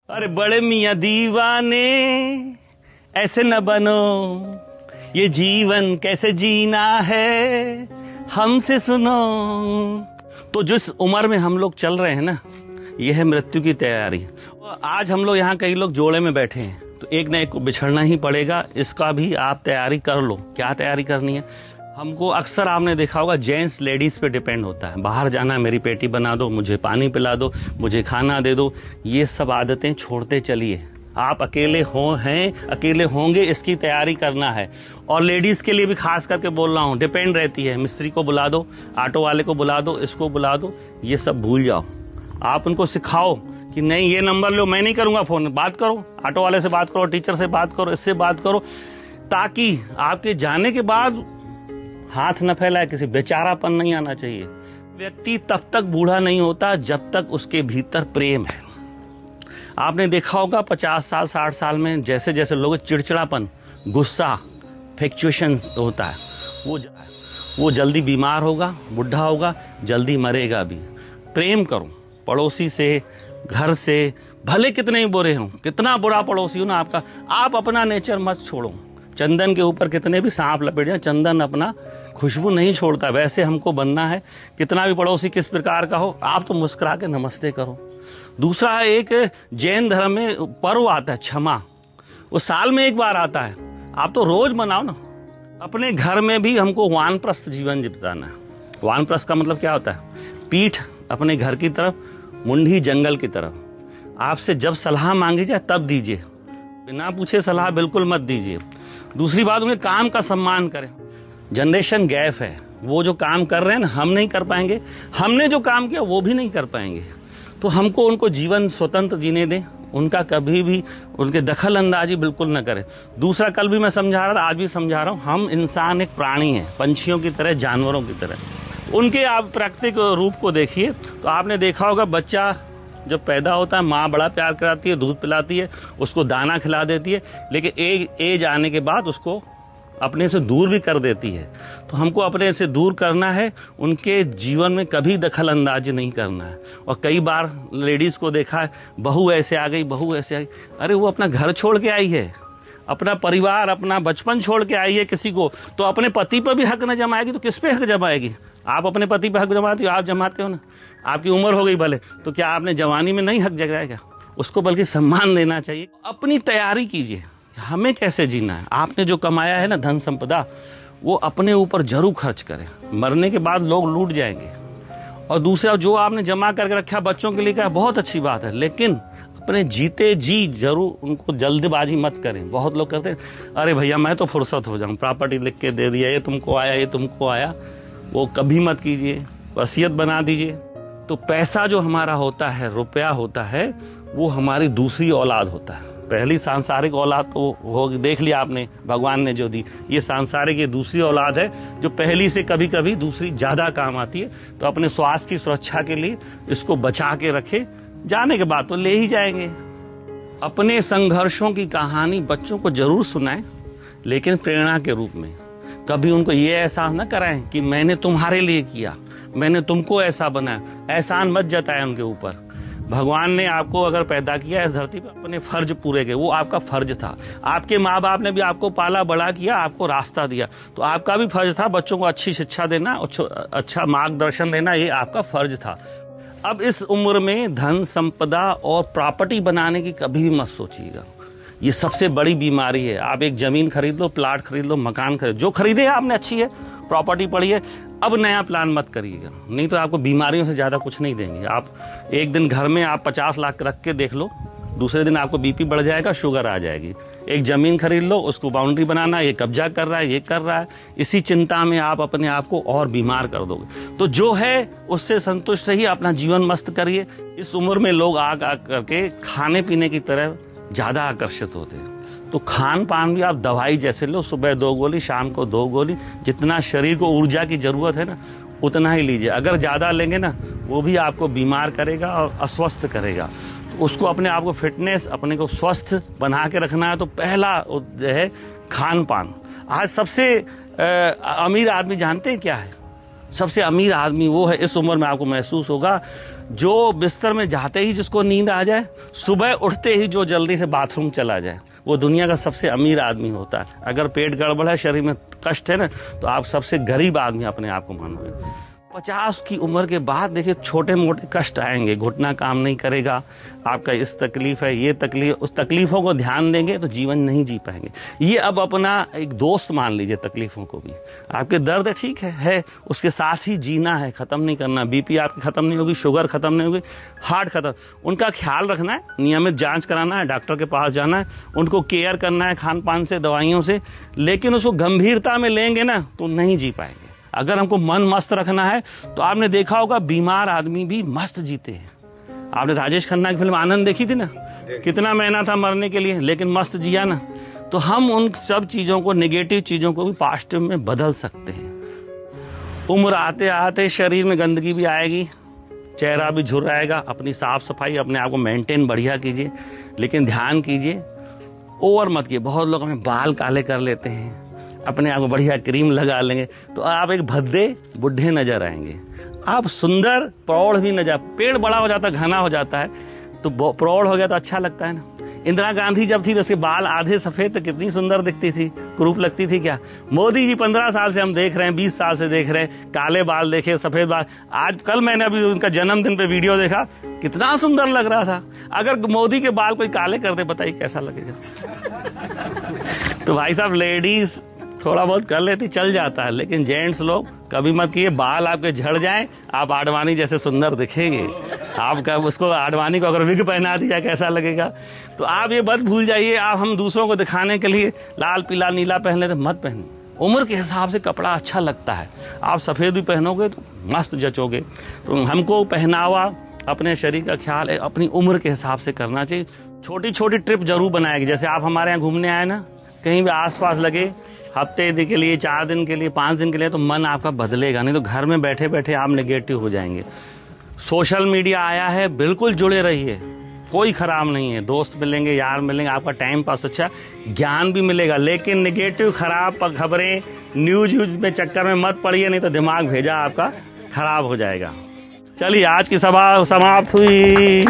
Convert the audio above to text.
अरे बड़े मियाँ दीवाने ऐसे न बनो, ये जीवन कैसे जीना है हमसे सुनो। तो जिस उम्र में हम लोग चल रहे हैं ना, ये है मृत्यु की तैयारी। आज हम लोग यहाँ कई लोग जोड़े में बैठे हैं, तो एक न एक को बिछड़ना ही पड़ेगा। इसका भी आप तैयारी कर लो। क्या तैयारी करनी है? हमको अक्सर आपने देखा होगा जेंट्स लेडीज पे डिपेंड होता है। बाहर जाना है, मेरी पेटी बना दो, मुझे पानी पिला दो, मुझे खाना दे दो। ये सब आदतें छोड़ते चलिए। आप अकेले अकेले होंगे, इसकी तैयारी करना है। और लेडीज के लिए भी खास करके बोल रहा हूँ, डिपेंड रहती है। मिस्त्री को बुला दो, ऑटो वाले को बुला दो, इसको बुला दो, ये सब भूल जाओ। आप उनको सिखाओ कि नहीं ये नंबर लो, मैं नहीं करूंगा फोन, बात करो, ऑटो वाले से बात करो, टीचर से बात करो, इससे बात करो, ताकि आपके जाने के बाद हाथ न फैलाए, किसी बेचारापन नहीं आना चाहिए। व्यक्ति तब तक बूढ़ा नहीं होता जब तक उसके भीतर प्रेम है। आपने देखा होगा 50 साल 60 साल में जैसे जैसे लोग चिड़चिड़ापन, गुस्सा, फ्लक्चुएशन होता है, वो जल्दी बीमार होगा, बुढ़ा होगा, जल्दी मरेगा भी। प्रेम करो पड़ोसी से, घर से, भले कितने ही बुरे हों, कितना बुरा पड़ोसी हो ना आपका, आप अपना नेचर मत छोड़ो। चंदन के ऊपर कितने भी सांप लपेट जाए, चंदन अपना खुशबू नहीं छोड़ता। वैसे हमको बनना है। कितना भी पड़ोसी किस प्रकार का हो, आप तो मुस्कुरा के नमस्ते करो। दूसरा, एक जैन धर्म में पर्व आता है क्षमा, वो साल में एक बार आता है, आप तो रोज मनाओ ना। अपने घर में भी हमको वानप्रस्थ जीवन बिताना है। वानप्रस्थ का मतलब क्या होता है? पीठ अपने घर की तरफ, मुंडी जंगल की तरफ। आपसे जब सलाह मांगी जाए तब दीजिए, बिना पूछे सलाह बिल्कुल मत दीजिए। दूसरी बात, उनके काम का सम्मान करें। जनरेशन गैप है, वो जो काम कर रहे हैं ना, हम नहीं कर पाएंगे, हमने जो काम किया वो भी नहीं कर पाएंगे। तो हमको उनको जीवन स्वतंत्र जीने दें, उनका कभी भी उनके दखल अंदाजी बिल्कुल न करें। दूसरा, कल भी मैं समझा रहा था, आज भी समझा रहा हूँ, हम इंसान एक प्राणी हैं, पंछियों की तरह, जानवरों की तरह। उनके आप प्राकृतिक रूप को देखिए तो आपने देखा होगा, बच्चा जब पैदा होता है माँ बड़ा प्यार कराती है, दूध पिलाती है, उसको दाना खिला देती है, लेकिन एक एज आने के बाद उसको अपने से दूर भी कर देती है। तो हमको अपने से दूर करना है, उनके जीवन में कभी दखल अंदाजी नहीं करना है। और कई बार लेडीज को देखा है, बहू ऐसे आ गई, बहू ऐसे आ गई। अरे वो अपना घर छोड़ के आई है, अपना परिवार, अपना बचपन छोड़ के आई है किसी को, तो अपने पति पर भी हक न जमाएगी तो किस पे हक जमाएगी? आप अपने पति पे हक जमाते हो, आप जमाते हो ना। आपकी उम्र हो गई भले, तो क्या आपने जवानी में नहीं हक जगाएगा? उसको बल्कि सम्मान देना चाहिए। अपनी तैयारी कीजिए, हमें कैसे जीना है। आपने जो कमाया है ना धन संपदा, वो अपने ऊपर जरूर खर्च करें। मरने के बाद लोग लूट जाएंगे। और दूसरा, जो आपने जमा करके रखा बच्चों के लिए, क्या बहुत अच्छी बात है, लेकिन अपने जीते जी जरूर उनको जल्दबाजी मत करें। बहुत लोग करते हैं, अरे भैया मैं तो फुर्सत हो जाऊं, प्रॉपर्टी लिख के दे दिया, ये तुमको आया, ये तुमको आया। वो कभी मत कीजिए, वसीयत बना दीजिए। तो पैसा जो हमारा होता है, रुपया होता है, वो हमारी दूसरी औलाद होता है। पहली सांसारिक औलाद तो हो देख लिया आपने, भगवान ने जो दी। ये सांसारिक, ये दूसरी औलाद है, जो पहली से कभी कभी दूसरी ज्यादा काम आती है। तो अपने स्वास्थ्य की सुरक्षा के लिए इसको बचा के रखे, जाने के बाद तो ले ही जाएंगे। अपने संघर्षों की कहानी बच्चों को जरूर सुनाएं, लेकिन प्रेरणा के रूप में। कभी उनको ये एहसास न कराएं कि मैंने तुम्हारे लिए किया, मैंने तुमको ऐसा बनाया। एहसान मत जताएं उनके ऊपर। भगवान ने आपको अगर पैदा किया इस धरती पर, अपने फर्ज पूरे किए, वो आपका फर्ज था। आपके माँ बाप ने भी आपको पाला बड़ा किया, आपको रास्ता दिया, तो आपका भी फर्ज था बच्चों को अच्छी शिक्षा देना, अच्छा मार्गदर्शन देना, ये आपका फर्ज था। अब इस उम्र में धन संपदा और प्रॉपर्टी बनाने की कभी भी मत सोचिएगा। ये सबसे बड़ी बीमारी है। आप एक जमीन खरीद लो, प्लाट खरीद लो, मकान खरीद, जो खरीदे आपने अच्छी है, प्रॉपर्टी पड़ी है, अब नया प्लान मत करिएगा, नहीं तो आपको बीमारियों से ज्यादा कुछ नहीं देंगे। आप एक दिन घर में आप 50 लाख रख के देख लो, दूसरे दिन आपको बीपी बढ़ जाएगा, शुगर आ जाएगी। एक जमीन खरीद लो, उसको बाउंड्री बनाना, ये कब्जा कर रहा है, ये कर रहा है, इसी चिंता में आप अपने आप को और बीमार कर दोगे। तो जो है उससे संतुष्ट रहिए, अपना जीवन मस्त करिए। इस उम्र में लोग आ करके खाने पीने की तरह ज्यादा आकर्षित होते हैं। तो खान पान भी आप दवाई जैसे लो, सुबह 2 गोली, शाम को 2 गोली। जितना शरीर को ऊर्जा की जरूरत है ना, उतना ही लीजिए। अगर ज्यादा लेंगे ना, वो भी आपको बीमार करेगा और अस्वस्थ करेगा। तो उसको अपने आप को फिटनेस, अपने को स्वस्थ बना के रखना है। तो पहला जो है खान पान। आज सबसे अमीर आदमी जानते हैं क्या है? सबसे अमीर आदमी वो है, इस उम्र में आपको महसूस होगा, जो बिस्तर में जाते ही जिसको नींद आ जाए, सुबह उठते ही जो जल्दी से बाथरूम चला जाए, वो दुनिया का सबसे अमीर आदमी होता है। अगर पेट गड़बड़ है, शरीर में कष्ट है ना, तो आप सबसे गरीब आदमी अपने आप को मानोगे। 50 की उम्र के बाद देखिए छोटे मोटे कष्ट आएंगे, घुटना काम नहीं करेगा, आपका इस तकलीफ है, ये तकलीफ, उस तकलीफों को ध्यान देंगे तो जीवन नहीं जी पाएंगे। ये अब अपना एक दोस्त मान लीजिए तकलीफों को भी। आपके दर्द ठीक है, उसके साथ ही जीना है, खत्म नहीं करना। बीपी आपकी खत्म नहीं होगी, शुगर खत्म नहीं होगी, हार्ट खत्म, उनका ख्याल रखना है, नियमित जांच कराना है, डॉक्टर के पास जाना है, उनको केयर करना है खान पान से, दवाइयों से। लेकिन उसको गंभीरता में लेंगे ना तो नहीं जी पाएंगे। अगर हमको मन मस्त रखना है तो आपने देखा होगा बीमार आदमी भी मस्त जीते हैं। आपने राजेश खन्ना की फिल्म आनंद देखी थी ना, कितना महीना था मरने के लिए, लेकिन मस्त जिया ना। तो हम उन सब चीजों को, नेगेटिव चीजों को भी पॉजिटिव में बदल सकते हैं। उम्र आते आते शरीर में गंदगी भी आएगी, चेहरा भी झुर्राएगा। अपनी साफ सफाई, अपने आप को मेंटेन बढ़िया कीजिए, लेकिन ध्यान कीजिए ओवर मत कीजिए। बहुत लोग अपने बाल काले कर लेते हैं, अपने आप को बढ़िया क्रीम लगा लेंगे, तो आप एक भद्दे बुढ़े नजर आएंगे। आप सुंदर प्रौढ़ भी नजर, पेड़ बड़ा हो जाता है, घना हो जाता है, तो प्रौढ़ हो गया तो अच्छा लगता है ना। इंदिरा गांधी जब थी तो उसके बाल आधे सफेद, तो कितनी सुंदर दिखती थी, कुरूप लगती थी क्या। मोदी जी 15 साल से हम देख रहे हैं, 20 साल से देख रहे हैं, काले बाल देखे, सफेद बाल। आज कल मैंने अभी उनका जन्मदिन पे वीडियो देखा, कितना सुंदर लग रहा था। अगर मोदी के बाल कोई काले कर दे, बताइए कैसा लगेगा। तो भाई साहब, लेडीज थोड़ा बहुत कर लेती, चल जाता है, लेकिन जेंट्स लोग कभी मत किए। बाल आपके झड़ जाएं, आप आडवाणी जैसे सुंदर दिखेंगे। आप उसको, आडवाणी को अगर विग पहना दिया कैसा लगेगा। तो आप ये मत भूल जाइए, आप हम दूसरों को दिखाने के लिए लाल पीला नीला पहन लेते, मत पहने। उम्र के हिसाब से कपड़ा अच्छा लगता है। आप सफेद भी पहनोगे तो मस्त जचोगे। तो हमको पहनावा, अपने शरीर का ख्याल अपनी उम्र के हिसाब से करना चाहिए। छोटी छोटी ट्रिप जरूर बनाएगी। जैसे आप हमारे यहाँ घूमने आए ना, कहीं भी आसपास लगे, हफ्ते के लिए, 4 दिन के लिए, 5 दिन के लिए, तो मन आपका बदलेगा। नहीं तो घर में बैठे बैठे आप नेगेटिव हो जाएंगे। सोशल मीडिया आया है, बिल्कुल जुड़े रहिए, कोई खराब नहीं है। दोस्त मिलेंगे, यार मिलेंगे, आपका टाइम पास अच्छा, ज्ञान भी मिलेगा। लेकिन नेगेटिव खराब खबरें, न्यूज में चक्कर में मत पड़िए, नहीं तो दिमाग भेजा आपका खराब हो जाएगा। चलिए, आज की सभा समाप्त हुई।